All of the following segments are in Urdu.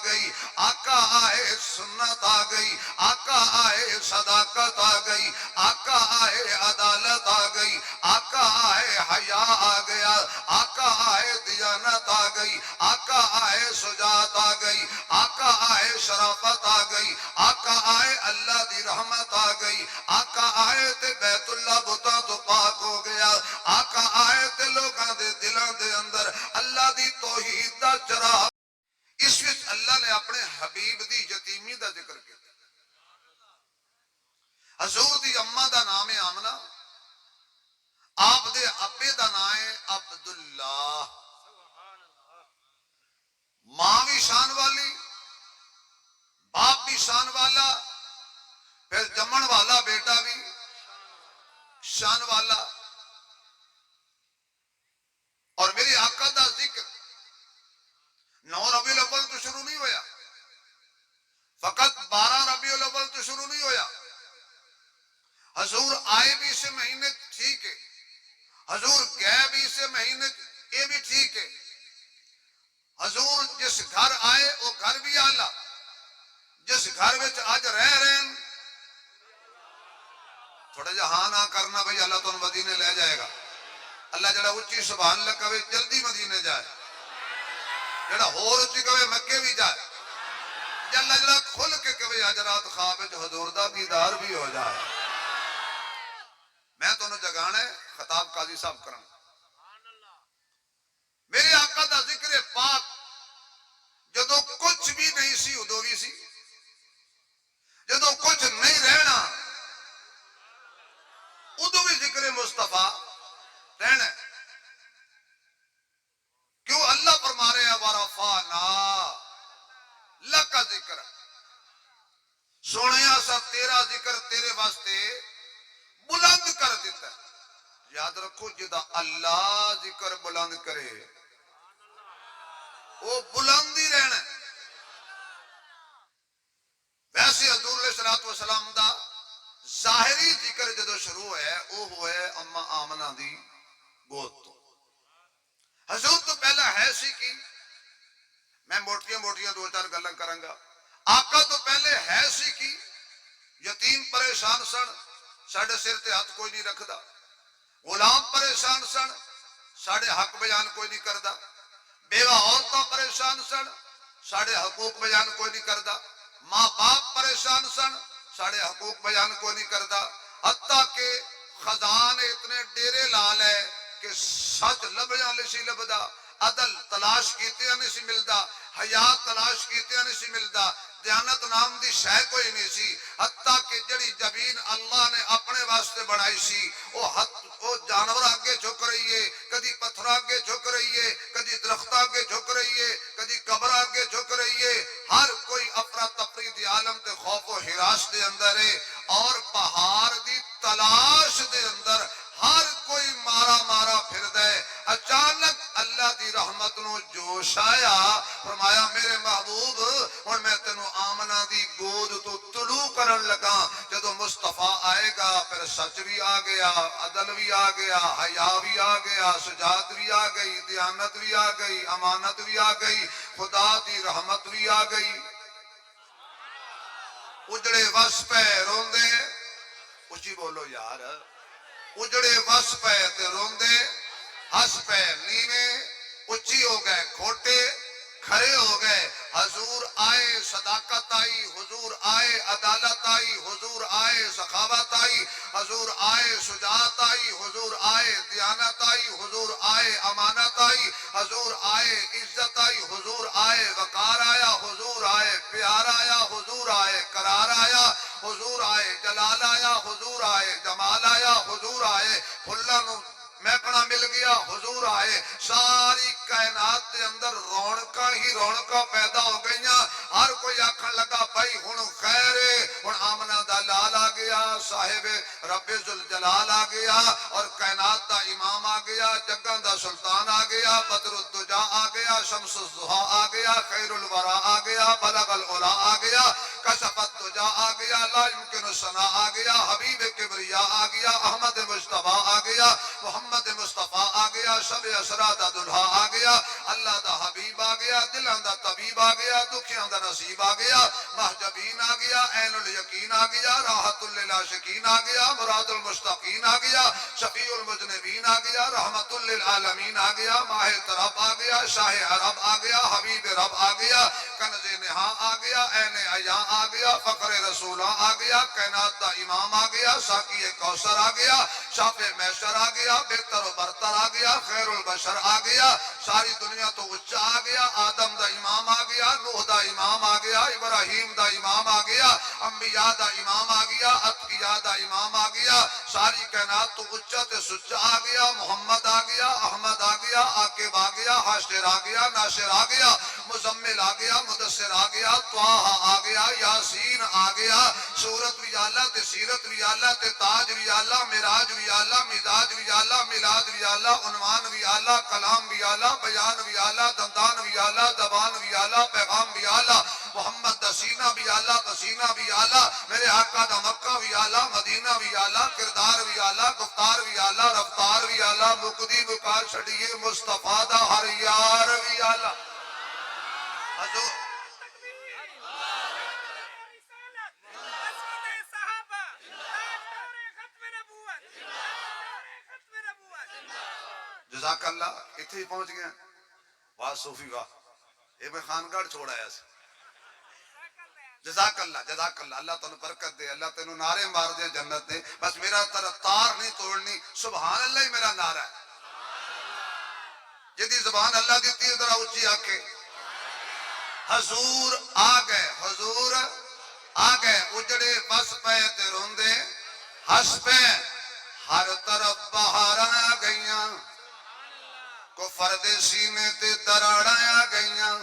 گئی، آقا آئے سنت آ گئی، آقا آئے صداقت آ گئی، آقا آئے عدالت آ گئی، آقا آئے حیا آ گیا، آقا آئے دیانت آ گئی، آقا آئے شجاعت آ گئی، آقا آئے شرافت آ گئی، آقا آئے اللہ دی رحمت آ گئی، آقا آئے تے بیت اللہ بتاں تو پاک ہو گیا، آقا آئے تے لوگاں دے دلاں دے اندر اللہ دی توحید دا چراغ۔ اس وچ اللہ نے اپنے حبیب دی یتیمی دا ذکر کیا۔ حضور دی اماں دا نام ہے آمنہ، آپ دے ابے دا نام ہے عبداللہ، ماں بھی شان والی، باپ بھی شان والا، پھر جمن والا بیٹا بھی شان والا۔ اور میرے آقا دا ذکر 9 ربیع الاول تو شروع نہیں ہویا، فقط 12 ربیع الاول تو شروع نہیں ہویا۔ حضور آئے بھی اسے مہینے ٹھیک ہے، حضور گئے بھی اسے مہینے یہ بھی ٹھیک ہے۔ حضور جس گھر آئے وہ گھر بھی آلہ، جس گھر وچ آج رہ رہے ہیں تھوڑا جہاں ہاں نہ کرنا بھئی اللہ تو مدینے لے جائے گا۔ اللہ جڑا اچھی سبحان اللہ کہے جلدی مدینے جائے، جڑا ہور اچھی کہے مکے بھی جائے، اللہ جڑا کھل کے کہے اج رات خواب وچ حضور دا دیدار بھی ہو جائے۔ میں تو انہوں جگانا ہے، خطاب قاضی صاحب کرنا۔ میرے آقا دا ذکر پاک جدو کچھ بھی نہیں سی ادو بھی سی، جدو کچھ نہیں رہنا ادو بھی ذکر مصطفیٰ رہنا ہے۔ کیوں اللہ فرما رہے ہیں وَرَفَعْنَا لَكَ ذکر، سونیا سا تیرا ذکر تیرے واسطے بلند کر دیتا ہے۔ یاد رکھو جدا اللہ ذکر بلند کرے وہ بلند ہی رہنا ہے۔ ویسے حضور علیہ السلام دا ظاہری ذکر جدو شروع ہے وہ ہوئے اما آمنہ دی گود تو۔ حضور تو پہلا ہے سی کی، میں موٹیاں موٹیاں 2-4 گلاں کروں گا۔ آقا تو پہلے ہے سی کی، یتیم پریشان سن، ساڑھے سر تے ہاتھ کوئی نہیں رکھدا، غلام پریشان سن، ساڑھے حق بیان کوئی نہیں کردا، بیوہ عورتوں پریشان سن، ساڑھے حقوق بیان کوئی نہیں کردا، ماں باپ پریشان سن، ساڑھے حقوق بیان کوئی نہیں کردا، حتیٰ کہ خزان اتنے ڈیرے لال ہے کہ سچ لبیاں لسی لبدا، عدل تلاش کیتے نہیں سی ملدا، حیا تلاش کیتے نہیں سی ملدا، دیانت نام دی شے کوئی نہیں سی، حتیٰ کہ جڑی زمین اللہ نے اپنے واسطے بنائی سی وہ جانور آگے جھک رہی ہے، کدی پتھر آگے جھک رہی ہے، کدی درخت آگے جھک رہی ہے، کدی قبر آگے جھک رہی ہے، ہر کوئی افراتفری دی عالم تے خوف و ہراس دے اندر ہے، اور بہار دی تلاش دے اندر ہر کوئی مارا مارا پھر دے۔ اچانک اللہ دی رحمت نو جوش آیا، فرمایا میرے محبوب اور میں تینوں آمنہ دی گود تو طلوع کرن لگا۔ جدو مصطفیٰ آئے گا پھر سچ بھی آ گیا، عدل بھی آ گیا، حیا بھی آ گیا، شجاعت بھی آ گئی، دیانت بھی آ گئی، امانت بھی آ گئی، خدا دی رحمت بھی آ گئی۔ اجڑے وس پہ روندے، اچھی بولو یار، اجڑے وس پہ تے روندے، ہس پہ نیویں، اچھی ہو گئے کھوٹے، کھڑے ہو گئے۔ حضور آئے صداقت آئی، حضور آئے عدالت آئی، حضور آئے سخاوت آئی، حضور آئے شجاعت آئی، حضور آئے دیانت آئی، حضور آئے امانت آئی، حضور آئے عزت آئی، حضور آئے وقار آیا، حضور آئے پیار آیا، حضور آئے قرار آیا، حضور آئے جلال آیا، حضور آئے جمال آیا، حضور آئے کھلن محکنا مل گیا، حضور آئے ساری کائنات دے اندر رونقاں ہی رونقاں پیدا ہو گئیاں۔ ہر کوئی آکھن لگا بھائی ہن خیر ہے، ہن آمنہ دا لال آ گیا، صاحب رب ذوالجلال آ گیا، اور کائنات دا امام آ گیا، جگاں دا سلطان آ گیا، بدر الدجا آ گیا، شمس الضحیٰ آ گیا، خیر الورا آ گیا، بلغ العلا آ گیا، کشف الدجا آ گیا، لا يمکن الثنا آ گیا، حبیب کبریا آ گیا، احمد مصطفیٰ آ گیا، محمد مصطفیٰ آ گیا، شب اسرا دا دلہا آ گیا، اللہ دا حبیب آ گیا، دلان دا طبیب آ گیا، دکھیاں دا نصیب آ گیا، محجبین آ گیا، عین الیقین آ گیا، راحت للعاشقین آ گیا، مراد المشتاقین آ گیا، شفیع المذنبین آ گیا، رحمت للعالمین آ گیا، ماہ طرب آ گیا، شاہ عرب آ گیا، حبیب رب آ گیا، کنز نہا آ گیا، عین عیاں آ گیا، فقر رسولاں آ گیا، کائنات دا امام آ گیا، ساقی کوثر آ گیا، شاف محشر آ گیا، بہتر و برتر آ گیا، خیر البشر آ گیا، ساری دنیا تو اچھا آ گیا، آدم دا امام آ گیا، نوح دا امام آ گیا، ابراہیم دا امام آ گیا، انبیاء دا امام آ گیا، اتقیاء دا امام آ گیا، ساری کائنات تو اچھا تے سچا آ گیا، محمد آ گیا، احمد آ گیا، عاقب آ گیا، حاشر آ گیا، ناشر آ گیا، مزمل آ گیا، مدثر آ گیا، طٰہٰ آ گیا، یاسین آ گیا، سورت بھی آلہ تے سیرت بھی آلہ تے تاج بھی آلہ، معراج بھی آلہ، مزاج بھی آلہ، میلاد بھی آلہ، عنوان بھی آلہ، کلام بھی آلہ، بیان بھی آلہ، دندان بھی آلہ، زبان بھی آلہ، پیغام بھی آلہ، محمد دا سینہ بھی آلہ، پسینہ بھی آلہ، میرے آقا دا مکہ بھی آلہ، مدینہ بھی آلہ، کردار بھی آلہ، گفتار بھی آلہ، رفتار بھی آلہ، مقدی بکار چھڑیے مصطفیٰ دا ہر یار بھی آلہ۔ حضور جزاک اللہ، اتھے ہی پہنچ گئے، واہ صوفی واہ، یہ میں خانگڑھ چھوڑ آیا سے۔ جزاک اللہ، اللہ تنو برکت دے، اللہ تنو نعرے مار دے، جنت دے، بس میرا تار نہیں توڑنی، سبحان اللہ ہی میرا نعرہ ہے۔ جدی زبان اللہ دیتی ہے ذرا اچھی آکے، حضور آگئے، حضور آگئے، اجڑے بس پہ تے روندے ہس پہ، ہر طرف بہاراں آ گئیاں، کفر دے سینے تے دراڑاں آ گئیاں،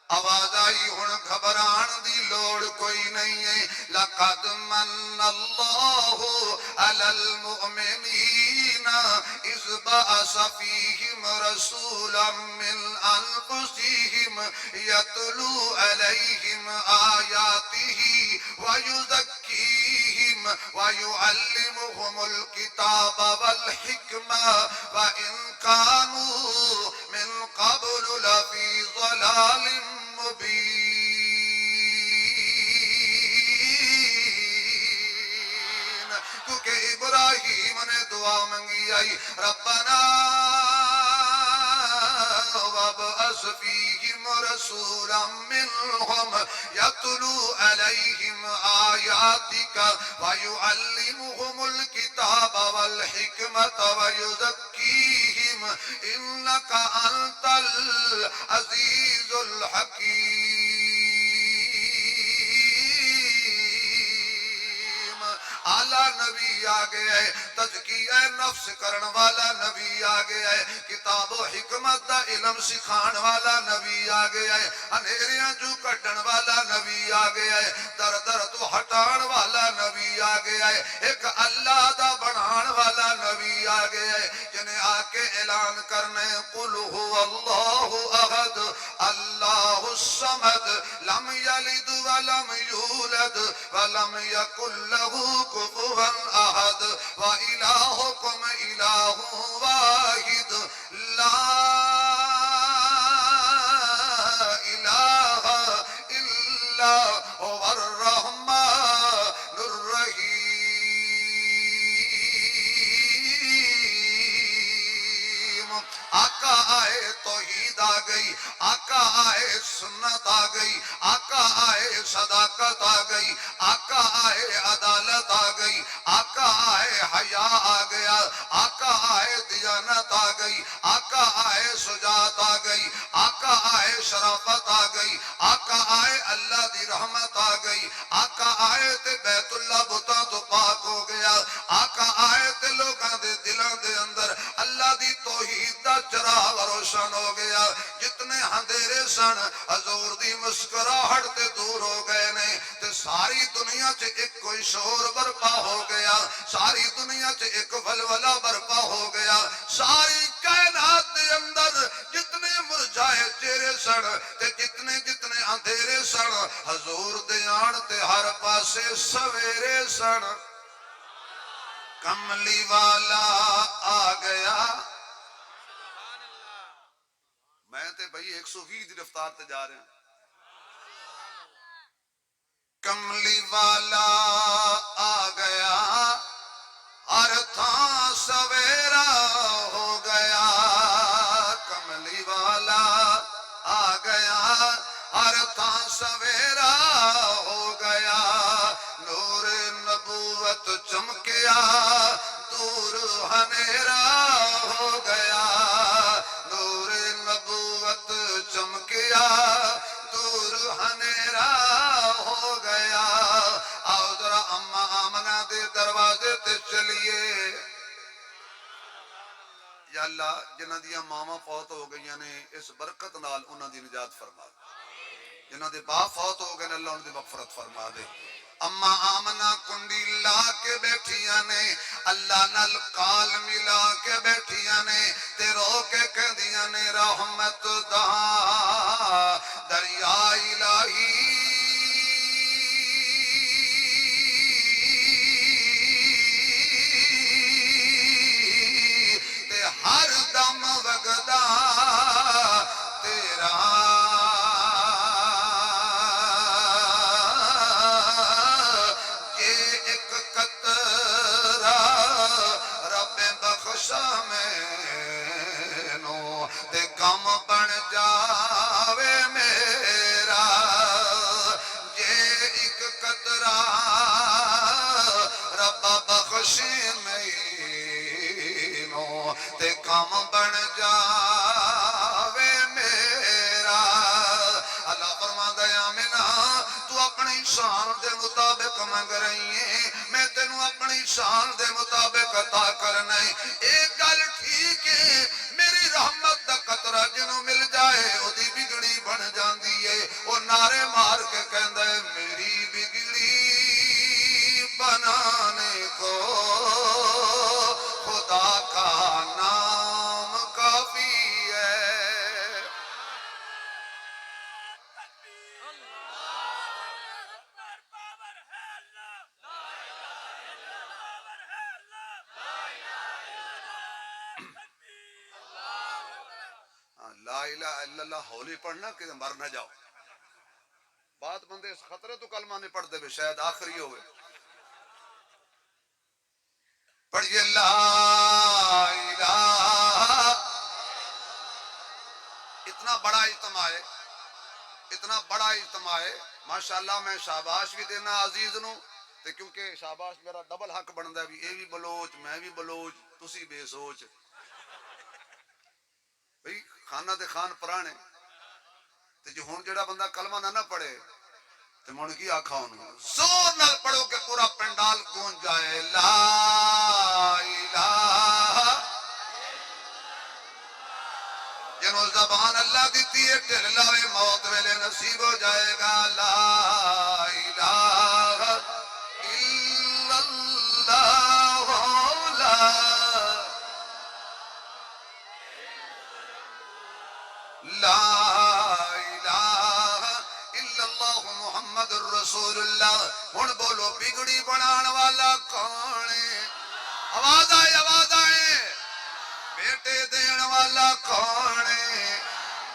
آواز آئی ہن گھبران دی لوڑ کوئی نہیں ہے، لَقَدْ مَنَّ اللَّهُ عَلَى الْمُؤْمِنِينَ إِذْ بَعَثَ فِيهِمْ رَسُولًا مِّنْ أَنفُسِهِمْ يَتْلُو عَلَيْهِمْ آيَاتِهِ وَيُزَكِّيهِمْ وَيُعَلِّمُهُمُ الْكِتَابَ وَالْحِكْمَةَ وَإِنْ كَانُوا مِنْ قَبْلُ لَفِي ضَلَالٍ مبین۔ کیونکہ ابراہیم نے دعا منگی آئی، ربنا وابعث فیہم رسولا منہم یتلو علیہم آیاتک ویعلمہم الکتاب والحکمت ویزکیہم انک انت العزیز الحکیم۔ اعلیٰ نبی آگے ہے، تزکیہ نفس کرن والا نبی آگے ہے، کتاب و حکمت دا علم سکھان والا نبی آگے ہے، انہیریاں جو کٹن والا نبی آگے ہے، در در تو ہٹان والا نبی آگے ہے، ایک اللہ دا بنان والا نبی آگے ہے، جنہیں آکے اعلان کرنے قُلْ هُوَ اللَّهُ أَحَدٌ اللَّهُ الصَّمَدُ لَمْ يَلِدْ وَلَمْ يُولَدْ وَلَمْ يَكُنْ لَهُ كُفُوًا أَحَدٌ وَإِلَٰهُكُمْ إِلَٰهٌ وَاحِدٌ لَا إِلَٰهَ إِلَّا هُوَ الرَّحْمَٰنُ الرَّحِيمُ۔ آقا آئے توحید آ گئی، آقا آئے سنت آ گئی، آقا آئے صداقت آ گئی، آقا آئے عدالت آ گئی، آقا آئے حیا آ گیا، آقا آئے دیانت آ گئی، آقا آئے شجاعت آ گئی، آقا آئے شرافت آ گئی، آقا آئے اللہ دی رحمت آ گئی، آقا آئے تے بیت اللہ بتاں تو پاک ہو گیا، آقا آئے تے لوگاں دے دلاں دے اندر اللہ دی توحید دا چراغ روشن ہو گیا، جتنے اندھیرے سن حضور دی مسکراہٹ تے دور ہو گئے نے، تے ساری دنیا چ ایک کوئی شور برپا ہو گیا، ساری دنیا چ ایک ولولہ برپا ہو گیا، ساری کائنات دے اندر جتنے مرجھائے چہرے سن تے جتنے اندھیرے سن، حضور دے آن تے ہر پاسے سویرے سن۔ کملی والا آ گیا، بھائی 120 دی رفتار تے جا رہے ہیں. کملی والا آ گیا ہر تھاں سویرا ہو گیا. کملی والا آ گیا ہر تھاں سویرا ہو گیا. نور نبوت چمکیا دور ہنیرا ہو گیا. نور نبوت چمکیا دور ہنیرا ہو گیا. آؤ ذرا اماں آمنہ دے دروازے تے چلیے. یا اللہ جنہاں دیاں ماواں فوت ہو گئیاں نے اس برکت نال انہاں دی نجات فرما دے. جنہاں دے باپ فوت ہو گئے نے اللہ انہاں دی مغفرت فرما دے. اما آمنہ کنڈی لا کے بیٹھیاں نے اللہ نال کال ملا کے بیٹھیاں نے تے رو کے کہندیاں نے رحمت دا دریا الہی تے ہر دم وگدا تیرا مینوں تے کم بن جاوے میرا. جے ایک قطرہ رب بخشے مینوں تے کم بن جاوے میرا. اللہ فرماندا ہے آمنہ تو اپنی شان دے مطابق منگ رہی ہے میں تینوں اپنی شان دے مطابق عطا کرنا ہے. ایک گل ٹھیک ہے میری رحمت دا قطرہ جنوں مل جائے او دی بگڑی بن جاندی ہے. او نعرے مار کے کہندا ہے میری بگڑی بنانے کو خدا کا نام کافی ہے. لا الہ الا اللہ ہولی پڑھنا کہ مر نہ جاؤ. بات بندے اس خطرے تو کلمہ نہیں پڑھ دے بے شاید آخری ہوئے. پڑھئے لا الہ. اتنا بڑا اجتماع ہے اتنا بڑا اجتماع ہے ماشاءاللہ. میں شاباش بھی دینا عزیز نو تے کیونکہ شاباش میرا ڈبل حق بندا ہے بھی اے بھی بلوچ میں بھی بلوچ تسی بے سوچ. بھئی خانہ تے خان پرانے تے جو ہون جڑا بندہ کلمہ نہ پڑھے تے من کی آکھا انہوں زور نال پڑھو کہ پورا پنڈال گونج جائے. لا الہ جنہوں زبان اللہ دیتی ہے ٹھل لاوے موت ویلے نصیب ہو جائے گا. لا الہ الا اللہ لا لا الہ الا اللہ محمد الرسول اللہ. ہن بولو بگڑی بنان والا کون ہے؟ آواز آئے. بیٹے دین والا کون ہے؟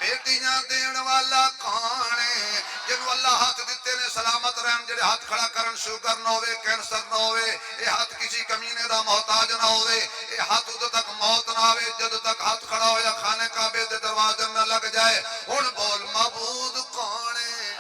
بیٹیاں دین والا کون ہے؟ جنہوں اللہ ہاتھ دیتے نے سلامت رہن جڑے ہاتھ کھڑا کرن شوگر نہ ہوئے کینسر نہ ہوئے اے ہاتھ کسی کمینے دا محتاج نہ ہوئے اے ہاتھ ادھر تک موت نہ ہوئے جد تک ہاتھ کھڑا ہویا خانے کعبے دے دروازے نہ لگ جائے. ہن بول معبود کون ہے؟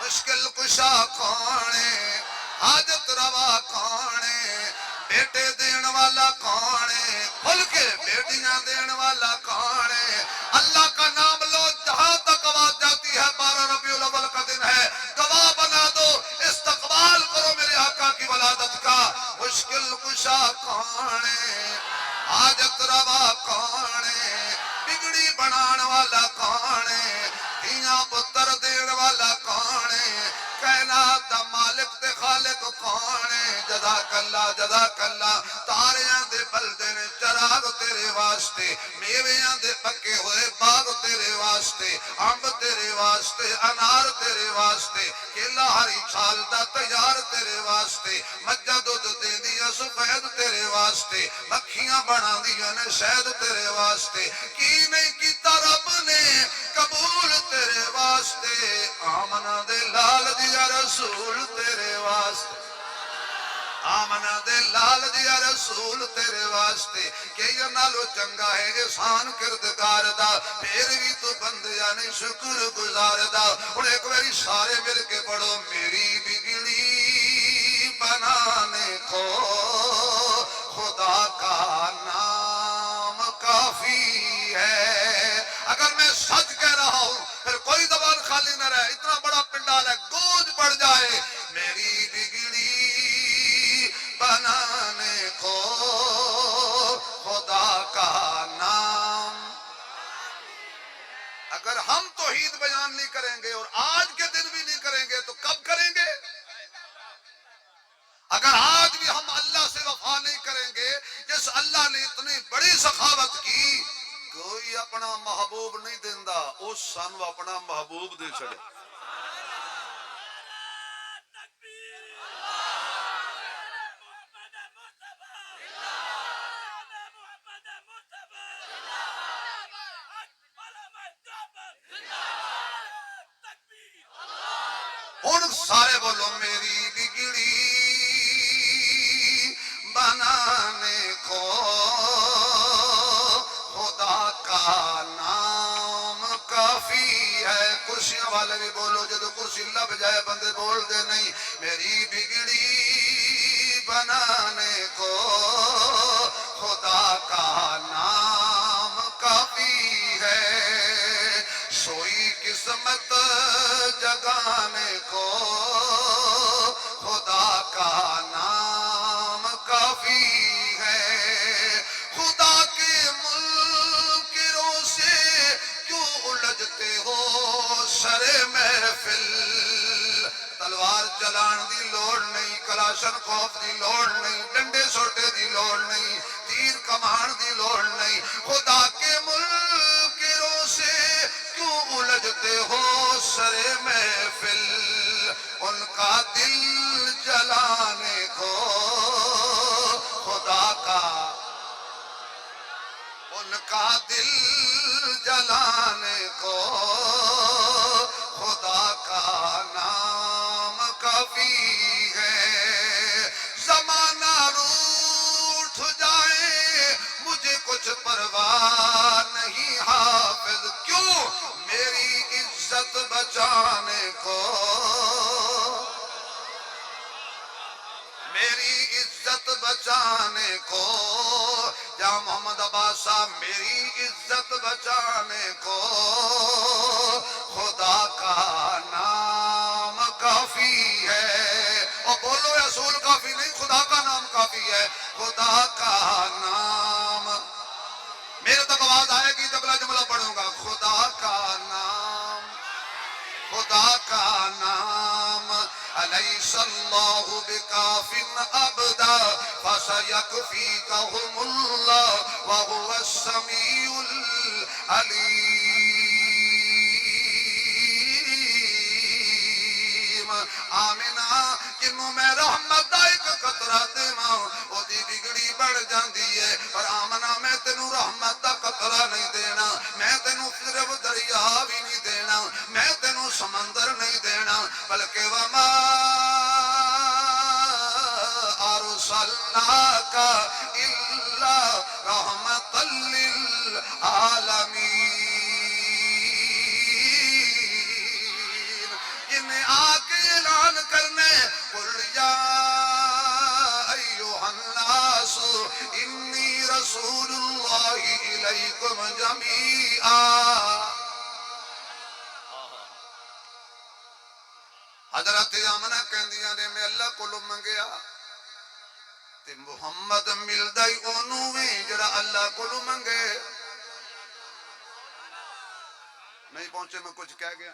مشکل کشا کون ہے؟ حاجت روا کون ہے؟ بیٹے دین والا کون ہے؟ کھل کے بیٹیاں دین والا کون ہے؟ اللہ کا نام لو جہاں تک آواز جاتی ہے 12 ربیع الاول کا دن ہے گواہ بنا دو استقبال کرو میرے آقا کی ولادت کا. مشکل کشا کون ہے؟ حاجت روا کون ہے؟ بگڑی بنان والا کون ہے؟ دھیاں پتر دین والا کون ہے؟ کائنات دا مالک تے خالق کون ہے؟ جزاک اللہ. تاریاں دے بلدے نے چراغ تیرے واسطے میویاں دے پکے ہوئے باغ تیرے واسطے امب تیرے واسطے واسطے، انار تیرے واسطے، کیلا ہری چھال دا تیار تیرے واسطے، مجھا دودھ دے دیا سفید تیرے واسطے، مکھیاں بنا دیا نے شہد تیرے واسطے، کی نہیں کیتا رب نے قبول تیرے واسطے، آمنہ دے لال دیا رسول تیرے واسطے، آمنہ دے لال دیا رسول تیرے واسطے، کہ یہ نالو چنگا ہے احسان کردگار دا، پھر بھی تو بندیا نے شکر گزار دا۔ اور ایک باری سارے مل کے پڑھو، میری بگڑی بنانے کو خدا کا نام کافی ہے۔ اگر میں سچ کہہ رہا ہوں پھر کوئی زبان خالی نہ رہے، اتنا بڑا پنڈال ہے، گونج پڑ جائے، میری بگڑی بنانے کو خدا کا نام۔ اگر ہم توحید بیان نہیں کریں گے اور آج کے دن بھی نہیں کریں گے تو کب کریں گے؟ اگر آج بھی ہم اللہ سے وفا نہیں کریں گے، جس اللہ نے اتنی بڑی سخاوت کی، کوئی اپنا محبوب نہیں دیندہ، اس سانو اپنا محبوب دے چھڑے۔ ان سارے بولو، میری بگڑی بنانے کو خدا کا نام کافی ہے۔ کرسیاں والے بھی بولو، جدو کرسی لب جائے بندے بول دے نہیں، میری بگڑی بنانے کو خدا کا نام کافی ہے۔ سوئی قسمت جگانے کو خدا کا نام کافی ہے۔ خدا کے منکروں سے کیوں الجھتے ہو سر محفل؟ تلوار چلان دی لوڑ نہیں، کلاشن خوف دی لوڑ نہیں، ڈنڈے سوٹے دی لوڑ نہیں، تیر کمان دی لوڑ نہیں۔ خدا کے منکروں سے کیوں الجھتے ہو سر محفل؟ ان کا دل جلانے کو خدا کا، ان کا دل جلانے کو خدا کا نام کافی ہے۔ زمانہ روٹھ جائے مجھے کچھ پرواہ نہیں حافظ، کیوں؟ میری عزت بچانے کو، میری عزت بچانے کو، یا محمد عباس صاحب، میری عزت بچانے کو خدا کا نام کافی ہے۔ اور بولو رسول کافی نہیں، خدا کا نام کافی ہے، خدا کا نام۔ میرے تک آواز آئے گی تو اگلا جملہ پڑھوں گا، خدا کا نام، خدا کا نام۔ الیس اللہ بکاف عبدا فسیکفیکہم اللہ وہو السمیع العلیم۔ آمنہ جنوں میں رحمت دا ایک قطرہ دیواں اودی بگڑی بڑھ جاندی ہے، پر آمنہ میں تینوں رحمت دا قطرہ نہیں دینا، میں تینوں صرف دریا بھی نہیں دینا، میں تینوں سمندر نہیں دینا، بلکہ وما ارسلناک الا رحمۃ للعالمین۔ جنہیں آ کے اعلان کرنے، قل یا ایھا الناس انی رسول اللہ الیکم جمیعا۔ حضرت آمنہ کہندیاں نے میں اللہ کو منگیا تے محمد ملدا ہی اونوں وی جڑا اللہ کو منگے۔ نہیں پہنچے میں کچھ کہہ گیا؟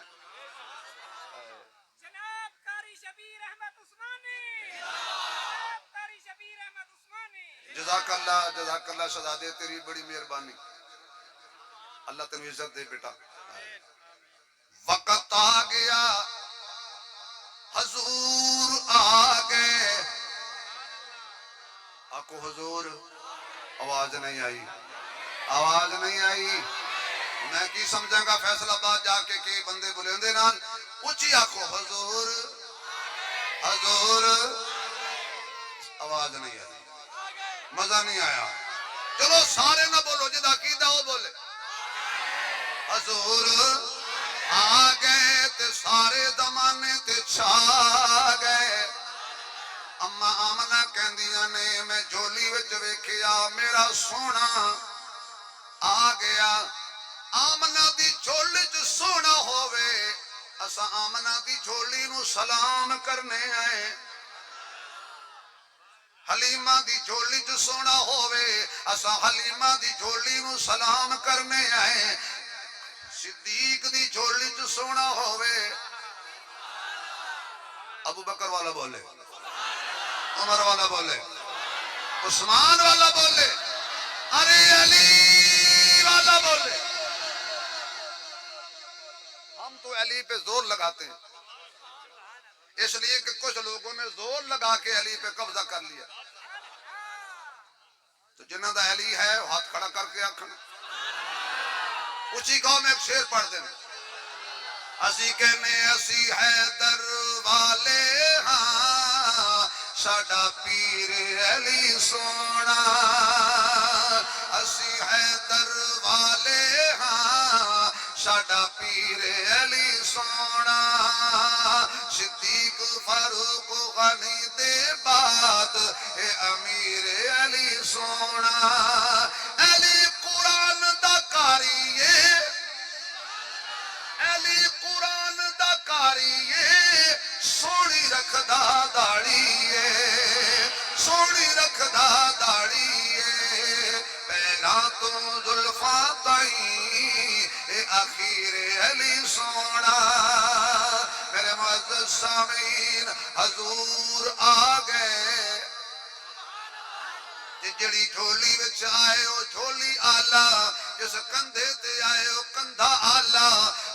جناب قاری شبیر احمد عثمانی، جناب قاری شبیر احمد عثمانی۔ جزاک اللہ شہزادے، تیری بڑی مہربانی، اللہ تینوں عزت دے بیٹا۔ وقت آکو حضور. آواز نہیں آئی, آواز نہیں آئی. میں کی سمجھاں گا فیصل آباد جا کے کہ بندے بلندے نال اچھی آکو حضور, حضور. آواز نہیں آئی, مزہ نہیں آیا. چلو سارے نہ بولو, جدا کیتا وہ بولے. حضور آ گئے تے سارے زمانے تے چھا گئے. اما آمنہ کہندیاں نے میں جھولی وچ ویکھیا میرا سونا آ گیا. آمنہ دی جھولی چ سونا ہووے اسا آمنہ دی جھولی نو سلام کرنے آئے. حلیمہ دی جھولی چ سونا ہووے اسا حلیمہ دی جھولی نو سلام کرنے آئے. صدیق دی جھولی چ سونا ہووے. ابو بکر والا بولے, عمر والا بولے, عثمان والا بولے, ارے علی والا بولے. ہم تو علی پہ زور لگاتے ہیں اس لیے کہ کچھ لوگوں نے زور لگا کے علی پہ قبضہ کر لیا. تو جنہاں دا علی ہے ہاتھ کھڑا کر کے آکھن. اچھی گاؤں میں ایک شعر پڑھ دیں. اسی کہنے اسی حیدر والے ہاں ساڈا پیر علی سونا. اسی حیدر والے ہاں ساڈا پیر علی سونا. صدیق فاروق غنی دے بعد اے امیر علی سونا. علی قرآن دا کاری ہے, علی قرآن دا کاری ہے, سونی رکھدا داڑھی ہے, سونی رکھدا داڑھی ہے. پیراں تو زلفاں تائیں اے اخیر علی سونا. میرے معزز سامعین حضور آ گئے. جڑی جھولی وچ آئے او جھولی آلہ, جس کندھے تے آئے او کندھا آلہ.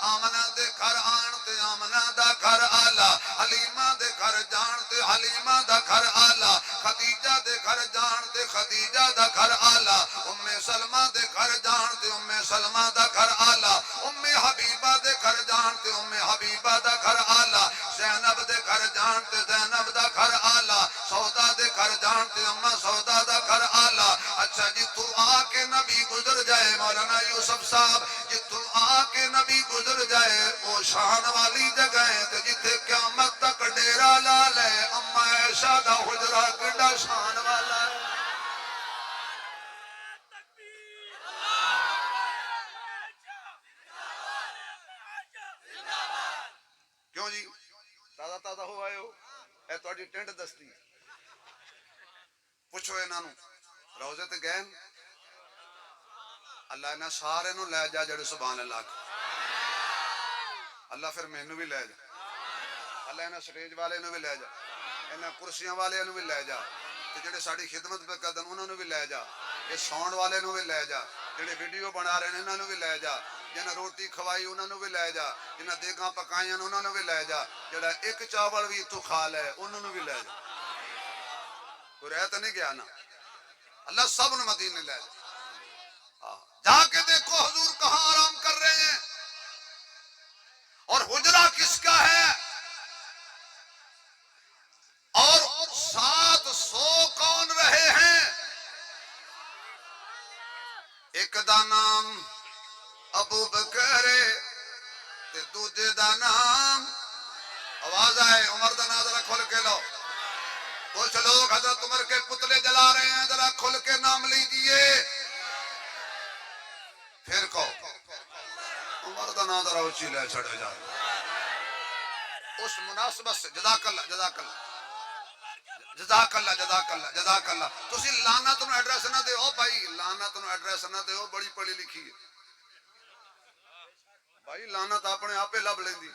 آمنہ دے گھر آن تے آمنہ دا گھر آلہ, حلیمہ دے گھر جان تے حلیمہ دا گھر آلہ, خدیجہ دے گھر جان تے خدیجہ دا گھر آلہ, ام سلمہ دے گھر جان تے ام سلمہ دا گھر آلہ, ام حبیبہ دے گھر جان تے ام حبیبہ دا گھر آلہ, زینب دے گھر جان تے زینب دا گھر آلہ, سودا دے گھر جان تے ام سودا دا گھر آلہ. اچھا جتوں آ کے نبی گزر جائے مولانا یوسف صاحب, جتوں آ کے نبی گزر جائے وہ شان والی جگہ ہے تے جتھے قیامت تک ڈیرا لا لے اما عائشہ دا حجرہ کڈا شان والا ہے. کیوں جی تازہ تازہ ہو آئے ہو, اے تہاڈی ٹنڈ دستی. پوچھو انہاں نوں روزے تے گئے اللہ انہاں سارے نوں لے جا جڑے سبحان اللہ کہ اللہ پھر مینوں بھی لے جا. اللہ انہاں سٹیج والے نوں بھی لے جا, انہاں کرسیاں والے نوں بھی لے جا, تے جڑے ساڈی خدمت پہ کردن انہاں نوں بھی لے جا, یہ ساؤنڈ والے نوں بھی لے جا, جڑے ویڈیو بنا رہے ہیں انہاں نوں بھی لے جا, جنہاں روٹی کھوائی انہاں نوں بھی لے جا, جنہاں دیگاں پکائیاں انہاں نوں بھی لے جا, جڑا ایک چاول بھی تو کھا لے انہاں نوں بھی لے جا. کوئی رہ تو نہیں گیا نا, اللہ سب نوں مدینے لے جا. جا کے دیکھو حضور کہاں آرام کر رہے ہیں اور حجرہ کس کا ہے, اور 700 کون رہے ہیں. ایک دا نام ابو بکر تے دوجے دا نام, آواز آئے عمر دا نام ذرا کھول کے لو. کچھ لوگ حضرت عمر کے پتلے جلا رہے ہیں, ذرا کھل کے نام لیجئے. پھر کہو عمر دا نام ذرا اونچی لے چھڑے جا. اس مناسبت سے جزاک اللہ جزاک اللہ جزاک اللہ جزاک اللہ جزاک اللہ. تسی لعنت نو ایڈریس نہ دیو بھائی, لعنت نو ایڈریس نہ دیو, بڑی پڑھی لکھی ہے بھائی. لعنت اپنے آپ لب لیندی.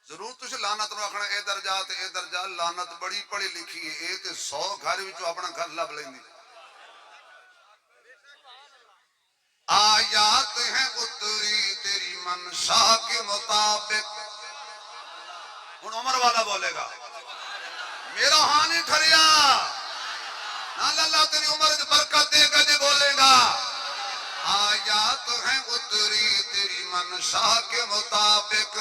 ضرور تسی لعنت نو آکھنا ادھر جا تے ادھر جا, لعنت بڑی پڑھی لکھی ہے. اے تے 100 گھر وچوں اپنا گھر لب لیندی. آیات ہیں اتری تیری منشا کے مطابق. ہن عمر والا بولے گا میرا ہاں نہیں ٹھریا, اللہ تیری عمر میں برکت دے گا جی بولے گا آیات ہیں اتری تیری منشا کے مطابق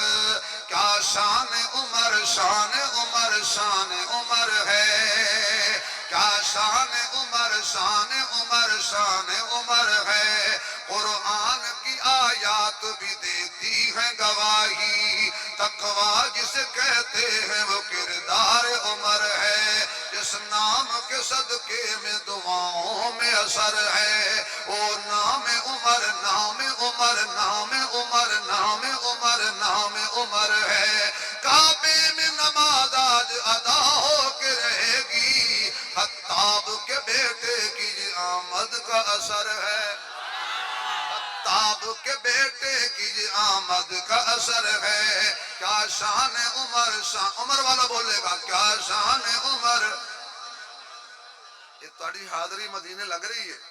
کیا شان عمر شان عمر شان عمر ہے کیا شان عمر شان عمر شان عمر ہے قرآن کی آیات بھی دیتی ہیں گواہی تقویٰ جسے کہتے ہیں وہ کردار عمر ہے جس نام کے صدقے میں دعاؤں میں اثر ہے وہ نام عمر نام عمر نام عمر نام عمر نام عمر ہے کعبے میں نماز آج ادا ہو کے رہے گی خطاب کے بیٹے کی آمد کا اثر ہے خطاب کے بیٹے کی آمد کا اثر ہے کیا شان عمر شان عمر والا بولے گا کیا شان عمر یہ تاری حاضری مدینے لگ رہی ہے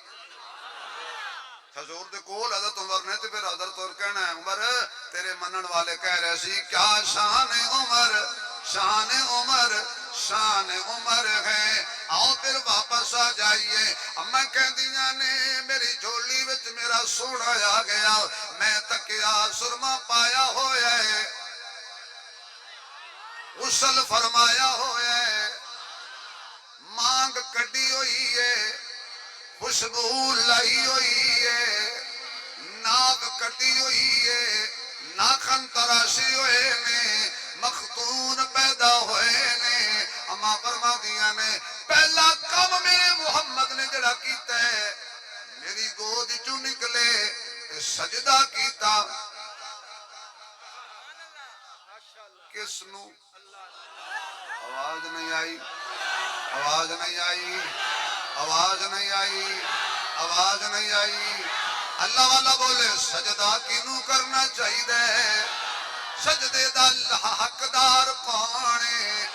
حضور دے کول حضرت عمر نے تے پھر حضرت اور کہنا ہے عمر تیرے منن والے کہہ رہے سی کیا شان عمر شان عمر شان عمر ہے آؤ پھر واپس آ جائیے اما کہہ دیا نے میری جھولی وچ میرا سونا آ گیا میں تکیا سرما پایا ہویا ہے غسل فرمایا ہویا ہے مانگ کڈی ہوئی ہے خوشبو لائی ہوئی ہے ناک کٹی ہوئی ہے ناخن تراشی ہوئے نے مختون پیدا ہوئے نے اما فرما دیا نے پہلا کم میرے محمد نے جڑا کیتا ہے میری گود چوں نکلے تے سجدہ کیتا کس نو آواز نہیں آئی آواز نہیں آئی آواز نہیں آئی آواز نہیں آئی اللہ والا بولے سجدہ کینوں کرنا چاہیے سجدے دا اللہ حقدار کون ہے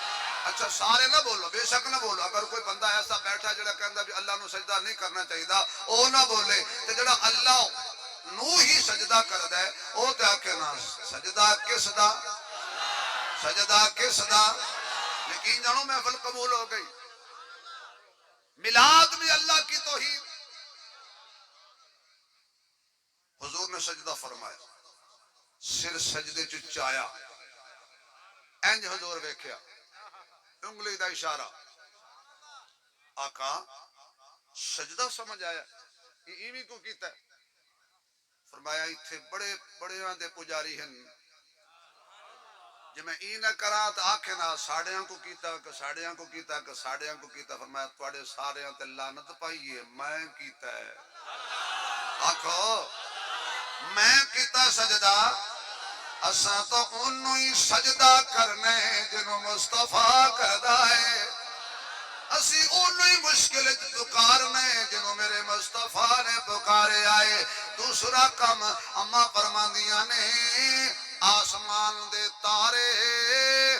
اچھا سارے نہ بولو بے شک نہ بولو اگر کوئی بندہ ایسا بیٹھا جڑا کہندا بھی اللہ نو سجدہ نہیں کرنا چاہیے او نہ بولے تے جڑا اللہ نو ہی سجدہ کردا ہے او تے آکھے نا سجدہ کس دا سجدہ کس دا یقین جانو محفل قبول ہو گئی میلاد میں اللہ کی توحید حضور نے سجدہ فرمایا سر سجدے چایا انج حضور ویکھیا انگلی دا اشارہ آقا سجدہ سمجھ آیا یہ ایویں کو کیتا ہے فرمایا ایتھے بڑے بڑیاں دے پجاری ہیں جی میں ای نہ کرا تو آکھے نا ساڑیاں کو کیتا کہ ساڑیاں کو کیتا کہ ساڑیاں کو کیتا فرمایا توڑے ساڑیاں تے لعنت پائیے میں کیتا ہے آکھو میں کیتا سجدہ اساں تو انہوں ہی سجدہ کرنے جنہوں مصطفیٰ کردہ ہے اسی انہوں ہی مشکل پکارنے جنہوں میرے مصطفیٰ نے پکارے آئے دوسرا کم اما فرماندیاں نے آسمان دے تارے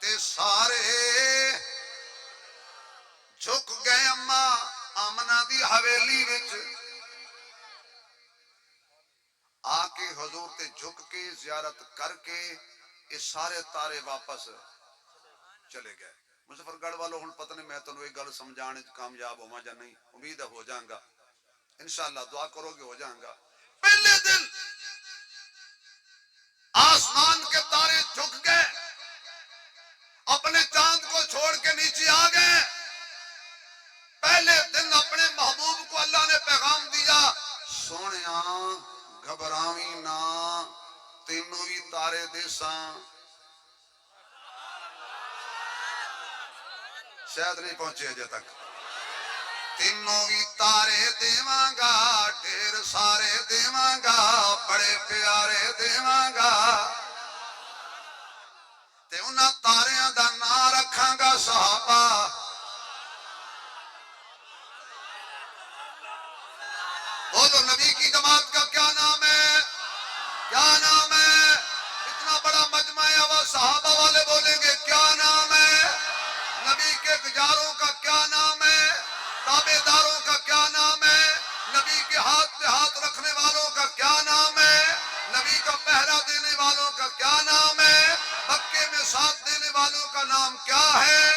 تے سارے جھک گئے اما آمنہ دی حویلی وچ آکے حضور تے جھک کے زیارت کر کے یہ سارے تارے واپس چلے گئے مظفر گڑھ والوں ہن پتہ نہیں میں تنوں ایک گل سمجھانے کامیاب ہوا یا نہیں امید ہے ہو جاؤں گا انشاءاللہ دعا کرو گے ہو جاؤں گا پہلے دن آسمان کے تارے جھک گئے اپنے چاند کو چھوڑ کے نیچے آ گئے پہلے دن اپنے محبوب کو اللہ نے پیغام دیا سونیاں گھبراویں نہ تینوں بھی تارے دیساں شاید نہیں پہنچے اجے تک تینوں بھی تارے دیواں گا ڈھیر سارے دیواں گا بڑے پیارے دیواں گا تے انہاں تاریاں دا نام رکھاں گا صحابہ بولو نبی کی جماعت کا کیا نام ہے کیا نام ہے اتنا بڑا مجمع ہے وہ صحابہ والے بولیں گے کیا نام ہے نبی کے گجاروں کا کیا نام ہے تابع داروں کا کیا نام ہے نبی کے ہاتھ پہ ہاتھ رکھنے والوں کا کیا نام ہے نبی کا پہرا دینے والوں کا کیا نام ہے مکے میں ساتھ دینے والوں کا نام کیا ہے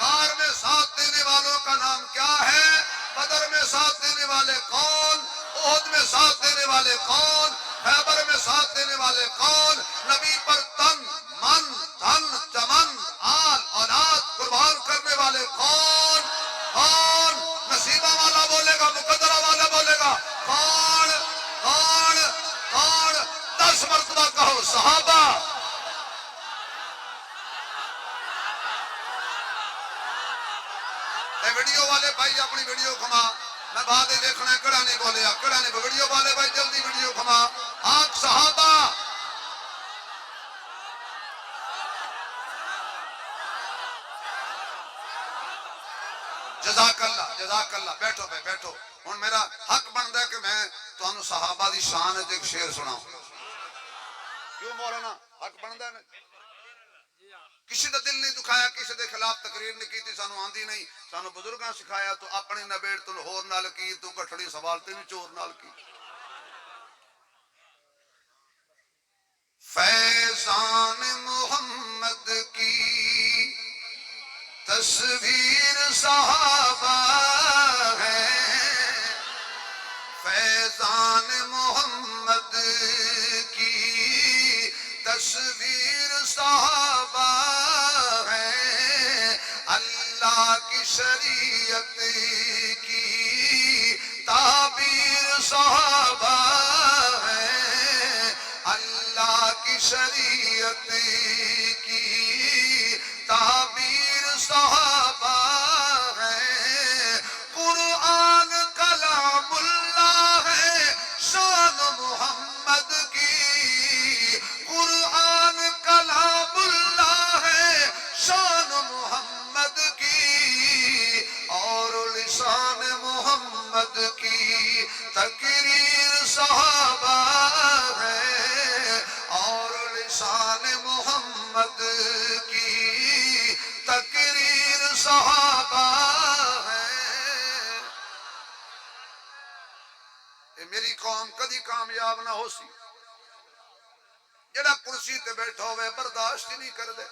غار میں ساتھ دینے والوں کا نام کیا ہے؟ بدر میں ساتھ دینے والے کون؟ احد میں ساتھ دینے والے کون؟ خیبر میں ساتھ دینے والے کون؟ نبی پر تن من دھن چمن آل اولاد قربان کرنے والے کون؟ کون؟ نصیبہ والا بولے گا، مقدرہ والا بولے گا، کون؟ کون؟ کون؟ 10 مرتبہ کہو صحابہ۔ اے ویڈیو والے بھائی اپنی ویڈیو کھما، میں بعد ہی دیکھنا ہے کڑا نہیں بولیا، کڑا نہیں، ویڈیو والے بھائی جلدی ویڈیو کھما۔ آنکھ صحابہ۔ جزاک اللہ، جزاک اللہ، بیٹھو بھائی بیٹھو۔ ہن میرا حق بندا ہے کہ میں تانوں صحابہ دی شان وچ ایک شعر سناؤں۔ کیوں مولانا حق بندا ہے؟ کسی دا دل نہیں دکھایا، کسی دے خلاف تقریر نہیں کیتی، سانو آندی نہیں، سانو بزرگاں سکھایا، تو اپنی نبیڑ تو ہور نال کی، تو گٹھڑی سوال تے بھی چور نال کی۔ فیضان محمد کی تصویر صحابہ ہے، فیضان محمد کی تصویر صحابہ ہے، اللہ کی شریعت کی تعبیر صحابہ ہے، اللہ کی شریعت کی تعبیر صحابہ ہے، قرآن کلام اللہ ہے، شان محمد کی، قرآن کلام اللہ ہے، شان محمد کی، اور لسان محمد کی تقریر صحابہ ہے، اور لسان محمد کی تقریر صحابہ ہے۔ اے میری قوم کدی کامیاب نہ ہو سی، جڑا کرسی تے بیٹھا ہوئے برداشت ہی نہیں کر دے۔